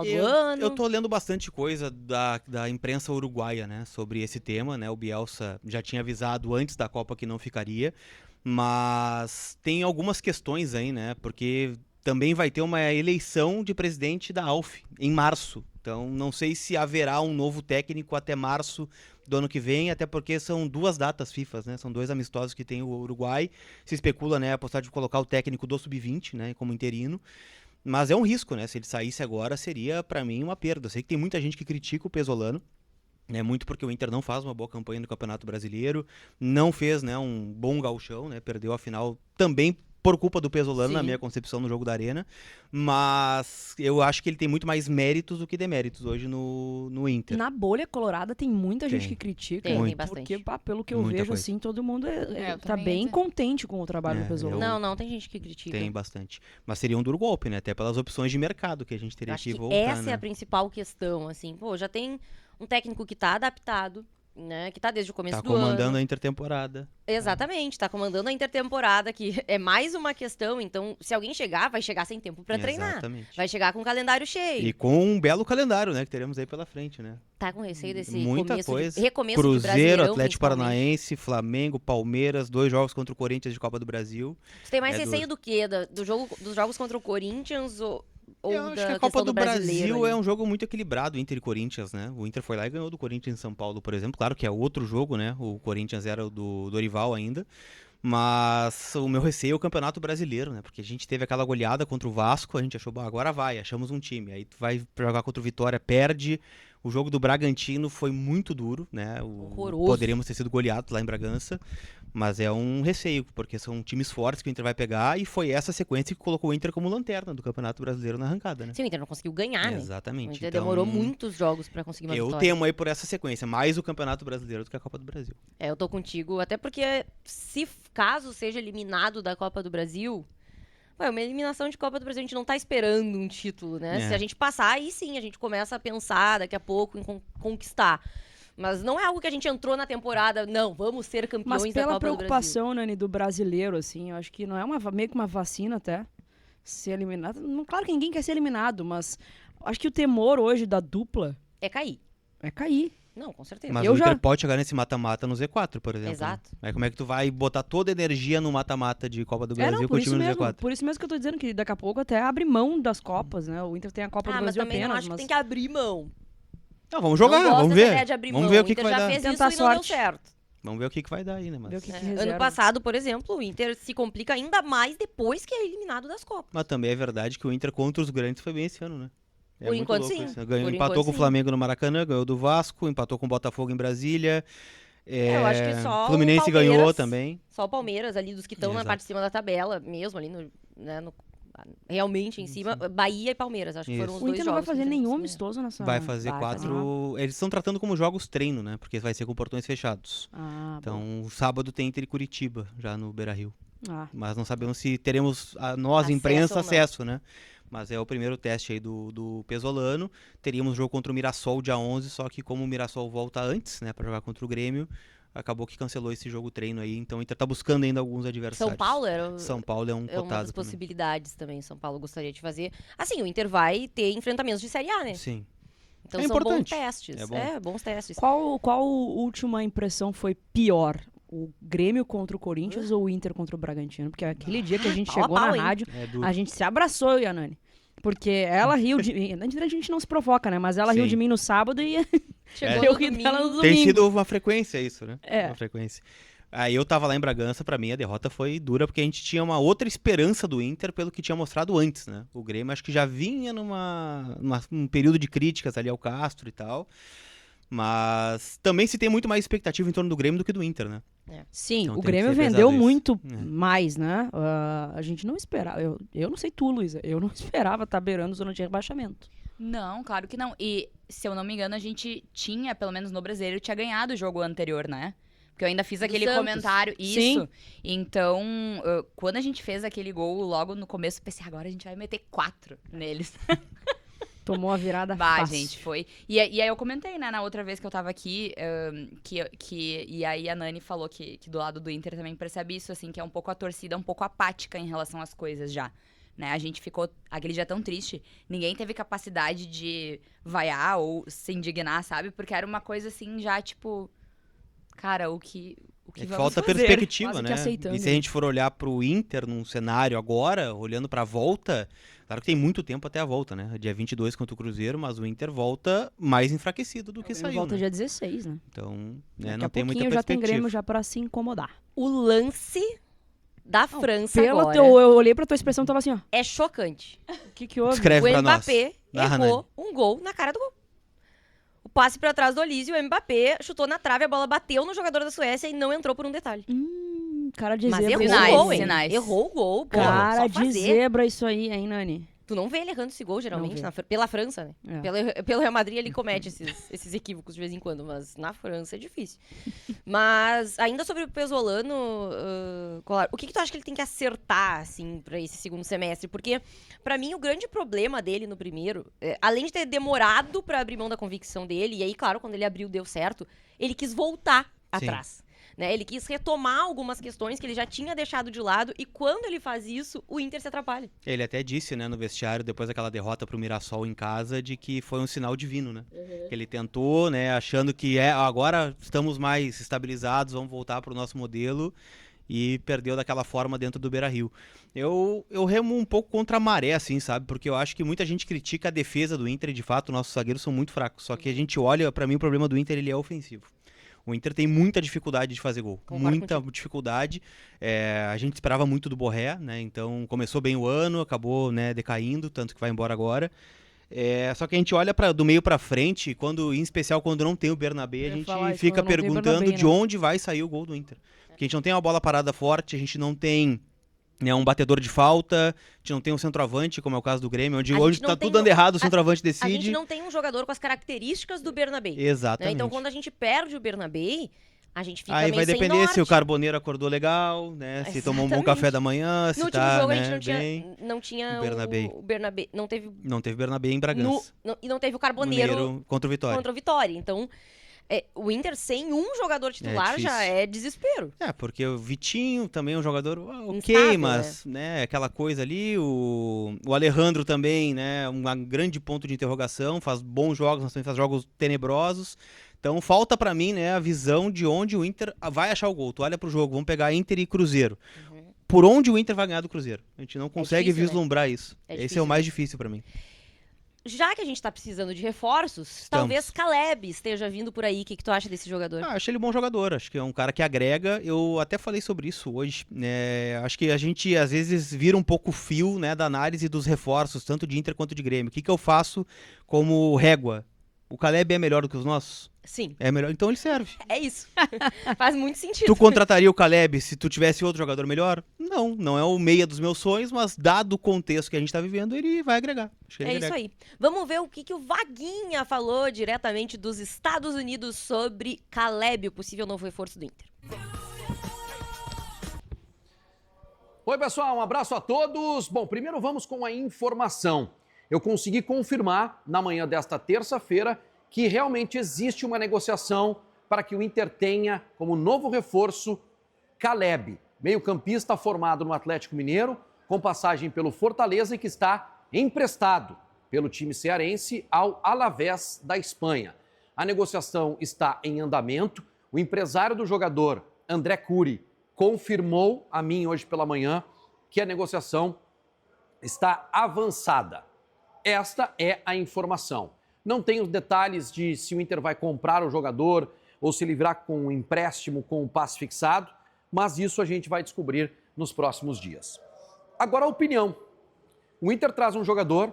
Final do ano. Eu tô lendo bastante coisa da imprensa uruguaia, né, sobre esse tema, né? O Bielsa já tinha avisado antes da Copa que não ficaria, mas tem algumas questões aí, né? Porque também vai ter uma eleição de presidente da ALF em março. Então, não sei se haverá um novo técnico até março do ano que vem, até porque são 2 datas FIFA, né? São 2 amistosos que tem o Uruguai. Se especula, né, a possibilidade de colocar o técnico do sub-20, né, como interino. Mas é um risco, né? Se ele saísse agora, seria, pra mim, uma perda. Eu sei que tem muita gente que critica o Pesolano, né? Muito porque o Inter não faz uma boa campanha no Campeonato Brasileiro, não fez, né, um bom gauchão, né? Perdeu a final também por culpa do Pesolano, na minha Sim. concepção, no jogo da Arena. Mas eu acho que ele tem muito mais méritos do que deméritos hoje no Inter. Na bolha colorada tem muita gente Tem. que critica. Tem Muito. bastante. Porque, pelo que eu Muita vejo, coisa. assim, todo mundo eu tá também bem ia dizer. contente com o trabalho É, do Pesolano. Não, tem gente que critica. Tem bastante. Mas seria um duro golpe, né? Até pelas opções de mercado que a gente teria Acho que que voltar, essa né? é a principal questão, assim. Pô, já tem um técnico que tá adaptado, né? Que tá desde o começo Tá do comandando ano. a intertemporada. Exatamente, tá comandando a intertemporada, que é mais uma questão. Então, se alguém chegar, vai chegar sem tempo pra treinar. Exatamente. Vai chegar com o calendário cheio. E com um belo calendário, né? Que teremos aí pela frente, né? Tá com receio desse Muita começo coisa. recomeço de Cruzeiro, Brasileirão, Atlético principalmente. Paranaense, Flamengo, Palmeiras, 2 jogos contra o Corinthians de Copa do Brasil. Você tem mais É receio duro. do quê? Dos jogos contra o Corinthians ou Eu acho que da a Copa questão do brasileiro Brasil ali? é um jogo muito equilibrado, Inter e Corinthians, né? O Inter foi lá e ganhou do Corinthians em São Paulo, por exemplo. Claro que é outro jogo, né? O Corinthians era o do Dorival ainda. Mas o meu receio é o Campeonato Brasileiro, né? Porque a gente teve aquela goleada contra o Vasco, a gente achou, bom, agora vai, achamos um time. Aí tu vai jogar contra o Vitória, perde. O jogo do Bragantino foi muito duro, né? Horroroso. Poderíamos ter sido goleados lá em Bragança. Mas é um receio, porque são times fortes que o Inter vai pegar. E foi essa sequência que colocou o Inter como lanterna do Campeonato Brasileiro na arrancada, né? Sim, o Inter não conseguiu ganhar, né? O Exatamente. Inter Então, demorou muitos jogos pra conseguir uma eu vitória. temo aí por essa sequência, mais o Campeonato Brasileiro do que a Copa do Brasil. É, eu tô contigo, até porque se caso seja eliminado da Copa do Brasil, ué, uma eliminação de Copa do Brasil, a gente não tá esperando um título, né? É. Se a gente passar, aí sim, a gente começa a pensar daqui a pouco em conquistar. Mas não é algo que a gente entrou na temporada, não, vamos ser campeões Mas da pela Copa do Brasil. preocupação, Nani, do brasileiro, assim, eu acho que não é meio que uma vacina até ser eliminado. Claro que ninguém quer ser eliminado, mas acho que o temor hoje da dupla É cair. é cair. Não, com certeza. Mas Eu o Inter já- pode chegar nesse mata-mata no Z4, por exemplo. Exato. Né? Aí como é que tu vai botar toda a energia no mata-mata de Copa do Brasil não, com o por time isso no mesmo. Z4? Por isso mesmo que eu tô dizendo que daqui a pouco até abre mão das Copas, né? O Inter tem a Copa do mas Brasil também apenas, não acho mas que tem que abrir mão. Não, vamos jogar, não gosto vamos dessa ver. ideia de abrir Vamos mão. ver o que, Inter que vai já dar. fez Tentar isso e não deu sorte. certo. Vamos ver o que vai dar aí, né? Mas, ver o que É. reserva. Ano passado, por exemplo, o Inter se complica ainda mais depois que é eliminado das Copas. mas também é verdade que o Inter contra os grandes foi bem esse ano, né? É Por muito enquanto, louco sim. isso, né? Por Empatou enquanto, com o sim. Flamengo no Maracanã, ganhou do Vasco, empatou com o Botafogo em Brasília. Eu acho que só o Fluminense Palmeiras- ganhou também. Só o Palmeiras ali, dos que estão na Exato. parte de cima da tabela, mesmo ali realmente em cima. Bahia e Palmeiras, acho que foram os O dois Inter não vai jogos que fazer o Inter nenhum conseguiu. amistoso nessa... Vai fazer Vai 4. Eles estão tratando como jogos treino, né? Porque vai ser com portões fechados. Ah, bom. Então, sábado tem Inter e Curitiba, já no Beira-Rio. Ah, Mas não sabemos se teremos, nós, Acesso imprensa, ou não. acesso, né? Mas é o primeiro teste aí do Pesolano. Teríamos jogo contra o Mirassol dia 11, só que como o Mirassol volta antes, né, pra jogar contra o Grêmio, acabou que cancelou esse jogo treino aí. Então o Inter tá buscando ainda alguns adversários. São Paulo era São Paulo é um é uma cotado das também. possibilidades também. São Paulo gostaria de fazer. Assim, o Inter vai ter enfrentamentos de Série A, né? Sim. Então É são bons importante. testes. É bom. Bons testes. qual última impressão foi pior? O Grêmio contra o Corinthians ou o Inter contra o Bragantino? Porque aquele dia que a gente pau a chegou pau, na hein? rádio, É duro. a gente se abraçou, Yanani. Porque ela riu de mim. Na verdade, a gente não se provoca, né? Mas ela riu Sim. de mim no sábado e Chegou eu no ri dela no domingo. domingo. Tem sido uma frequência isso, né? É. Uma frequência. Aí eu tava lá em Bragança, pra mim a derrota foi dura, porque a gente tinha uma outra esperança do Inter pelo que tinha mostrado antes, né? O Grêmio acho que já vinha num período de críticas ali ao Castro e tal. Mas também se tem muito mais expectativa em torno do Grêmio do que do Inter, né? Sim, Então o tem que Grêmio ser vendeu pesado isso. muito É. mais, né? A gente não esperava. Eu não sei tu, Luísa. Eu não esperava estar beirando zona de rebaixamento. Não, claro que não. E, se eu não me engano, a gente tinha, pelo menos no Brasileiro, tinha ganhado o jogo anterior, né? Porque eu ainda fiz Do aquele Santos. comentário. Isso. Sim. Então, quando a gente fez aquele gol logo no começo, eu pensei, agora a gente vai meter 4 neles. Tomou a virada Bah, fácil. gente, foi. E aí eu comentei, né, na outra vez que eu tava aqui, e aí a Nani falou que do lado do Inter também percebe isso, assim, que é um pouco a torcida, um pouco apática em relação às coisas já. né? A gente ficou aquele dia tão triste. Ninguém teve capacidade de vaiar ou se indignar, sabe? Porque era uma coisa assim, já tipo... Cara, o que É que vamos falta fazer? perspectiva, Quase que né? aceitando. E se a gente for olhar pro Inter num cenário agora, olhando pra volta, claro que tem muito tempo até a volta, né? Dia 22 contra o Cruzeiro, mas o Inter volta mais enfraquecido do que saiu, Volta né? dia 16, né? Então, né, Daqui não a tem muita pouquinho já tem perspectiva. Grêmio já pra se incomodar. O lance da França Pela agora eu olhei pra tua expressão e tava assim, ó. é chocante. O que houve? Escreve O pra nós. Mbappé Narra, errou um gol na cara do gol. O passe pra trás do Olise, o Mbappé chutou na trave, a bola bateu no jogador da Suécia e não entrou por um detalhe. Cara de Mas zebra. errou Sinais, o gol, hein? sinais. Errou o gol, pô. Cara Só de fazer. zebra isso aí, hein, Nani? Tu não vê ele errando esse gol, geralmente, Não vê. pela França, né? É. Pelo Real Madrid ele comete esses equívocos de vez em quando, mas na França é difícil. Mas, ainda sobre o Pesolano, Colar, o que tu acha que ele tem que acertar, assim, pra esse segundo semestre? Porque, pra mim, o grande problema dele no primeiro, além de ter demorado pra abrir mão da convicção dele, e aí, claro, quando ele abriu deu certo, ele quis voltar atrás. Né? Ele quis retomar algumas questões que ele já tinha deixado de lado, e quando ele faz isso, o Inter se atrapalha. Ele até disse, né, no vestiário, depois daquela derrota pro Mirassol em casa, de que foi um sinal divino, né? Que ele tentou, né, achando que agora estamos mais estabilizados, vamos voltar pro nosso modelo, e perdeu daquela forma dentro do Beira-Rio. Eu remo um pouco contra a maré, assim, sabe? Porque eu acho que muita gente critica a defesa do Inter, e de fato, nossos zagueiros são muito fracos. Só que a gente olha, pra mim, o problema do Inter, ele é ofensivo. O Inter tem muita dificuldade de fazer gol. Concordo Muita dificuldade. A gente esperava muito do Borré, né? Então começou bem o ano, acabou, né, decaindo, tanto que vai embora agora. Só que a gente olha do meio pra frente, em especial quando não tem o Bernabé, a gente fica perguntando de onde vai sair o gol do Inter. Porque a gente não tem uma bola parada forte, a gente não tem, né, um batedor de falta, a gente não tem um centroavante, como é o caso do Grêmio, onde tá tudo dando errado, o centroavante A gente decide. não tem um jogador com as características do Bernabé. Né? Exatamente. Então, quando a gente perde o Bernabé, a gente fica Aí meio vai sem depender se o norte. Carboneiro acordou legal, né? Se tomou um bom Exatamente. café da manhã, se No último tá, jogo né, a gente bem. não tinha o Bernabé. o Bernabé. Não teve Não teve Bernabé em Bragança. e não teve o Carboneiro Mineiro contra o Vitória. contra o Vitória. Então, o Inter sem um jogador titular já difícil. é desespero. Porque o Vitinho também é um jogador ok, Instável, mas, né, aquela coisa ali, o Alejandro também, né, um grande ponto de interrogação, faz bons jogos, mas também faz jogos tenebrosos. Então falta pra mim, né, a visão de onde o Inter vai achar o gol. Tu olha pro jogo, vamos pegar Inter e Cruzeiro. Por onde o Inter vai ganhar do Cruzeiro? A gente não consegue difícil, vislumbrar isso. É Esse é difícil, o mais difícil pra mim. Já que a gente tá precisando de reforços, talvez Caleb esteja vindo por aí. O que tu acha desse jogador? Acho ele um bom jogador, acho que é um cara que agrega. Eu até falei sobre isso hoje, né? Acho que a gente às vezes vira um pouco o fio, né, da análise dos reforços, tanto de Inter quanto de Grêmio. O que eu faço como régua? O Caleb é melhor do que os nossos? Sim, É melhor, então ele serve. é isso. Faz muito sentido. Tu contrataria o Caleb se tu tivesse outro jogador melhor? Não, não é o meia dos meus sonhos, mas dado o contexto que a gente tá vivendo, ele vai agregar. Acho que ele É agrega. isso aí. Vamos ver o que o Vaguinha falou diretamente dos Estados Unidos sobre Caleb, o possível novo reforço do Inter. Oi, pessoal, um abraço a todos. Bom, primeiro vamos com a informação. Eu consegui confirmar na manhã desta terça-feira que realmente existe uma negociação para que o Inter tenha como novo reforço Caleb, meio-campista formado no Atlético Mineiro, com passagem pelo Fortaleza e que está emprestado pelo time cearense ao Alavés da Espanha. A negociação está em andamento. O empresário do jogador, André Curi, confirmou a mim hoje pela manhã que a negociação está avançada. Esta é a informação. Não tem os detalhes de se o Inter vai comprar o jogador ou se ele virá com um empréstimo com um passe fixado, mas isso a gente vai descobrir nos próximos dias. Agora a opinião. O Inter traz um jogador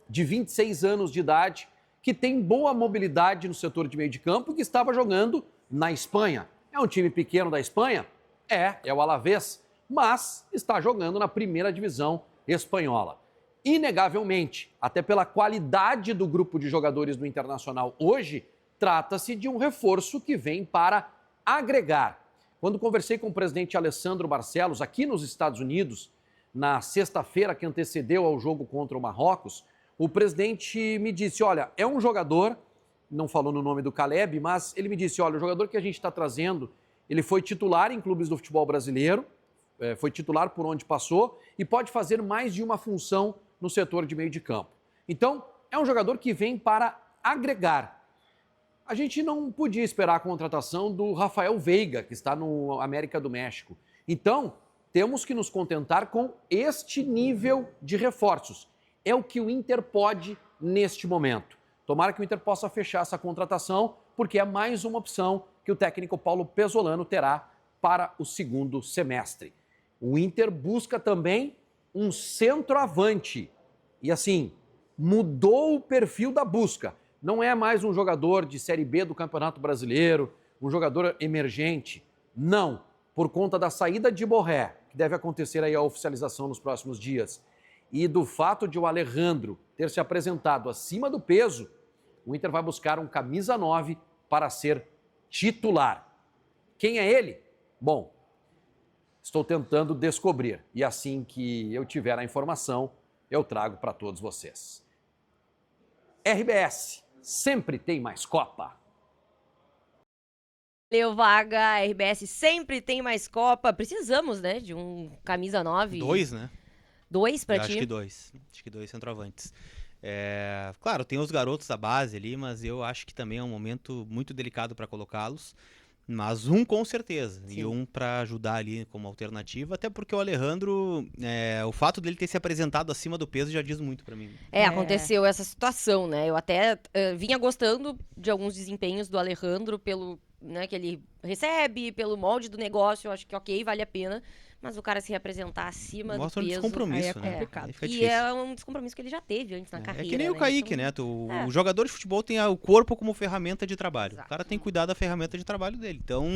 de 26 anos de idade que tem boa mobilidade no setor de meio de campo e que estava jogando na Espanha. É um time pequeno da Espanha? É o Alavés, mas está jogando na primeira divisão espanhola. Inegavelmente, até pela qualidade do grupo de jogadores do Internacional hoje, trata-se de um reforço que vem para agregar. Quando conversei com o presidente Alessandro Barcelos aqui nos Estados Unidos, na sexta-feira que antecedeu ao jogo contra o Marrocos, o presidente me disse, olha, é um jogador, não falou no nome do Caleb, mas ele me disse, olha, o jogador que a gente está trazendo, ele foi titular em clubes do futebol brasileiro, foi titular por onde passou e pode fazer mais de uma função no setor de meio de campo. Então, é um jogador que vem para agregar. A gente não podia esperar a contratação do Rafael Veiga, que está no América do México. Então, temos que nos contentar com este nível de reforços. É o que o Inter pode neste momento. Tomara que o Inter possa fechar essa contratação, porque é mais uma opção que o técnico Paulo Pesolano terá para o segundo semestre. O Inter busca também um centroavante. E assim, mudou o perfil da busca. Não é mais um jogador de Série B do Campeonato Brasileiro, um jogador emergente. Não. Por conta da saída de Borré, que deve acontecer aí a oficialização nos próximos dias, e do fato de o Alejandro ter se apresentado acima do peso, o Inter vai buscar um camisa 9 para ser titular. Quem é ele? Bom, estou tentando descobrir. E assim que eu tiver a informação, eu trago para todos vocês. RBS, sempre tem mais Copa. Valeu, Vaga. A RBS sempre tem mais Copa. Precisamos, né, de um camisa 9. 2, né? 2 pra Eu ti? acho que 2. Acho que 2 centroavantes. Claro, tem os garotos da base ali, mas eu acho que também é um momento muito delicado para colocá-los. Mas um com certeza, Sim. e um para ajudar ali como alternativa, até porque o Alejandro, o fato dele ter se apresentado acima do peso já diz muito para mim. Aconteceu essa situação, né? Eu até vinha gostando de alguns desempenhos do Alejandro pelo, né, que ele recebe, pelo molde do negócio, eu acho que ok, vale a pena. Mas o cara se representar acima Mostra do um peso... descompromisso, aí é né? complicado. Aí fica E difícil. é um descompromisso que ele já teve antes na carreira. É que nem o né? Kaique, Então, né? O jogador de futebol tem o corpo como ferramenta de trabalho. Exato. O cara tem que cuidar da ferramenta de trabalho dele. Então,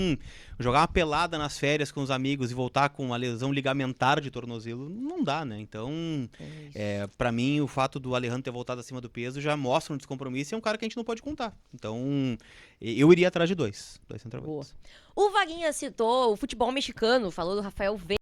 jogar uma pelada nas férias com os amigos e voltar com uma lesão ligamentar de tornozelo, não dá, né? Então, pra mim, o fato do Alejandro ter voltado acima do peso já mostra um descompromisso e é um cara que a gente não pode contar. Então, eu iria atrás de dois centroavantes. O Vaguinha citou o futebol mexicano, falou do Rafael Veiga.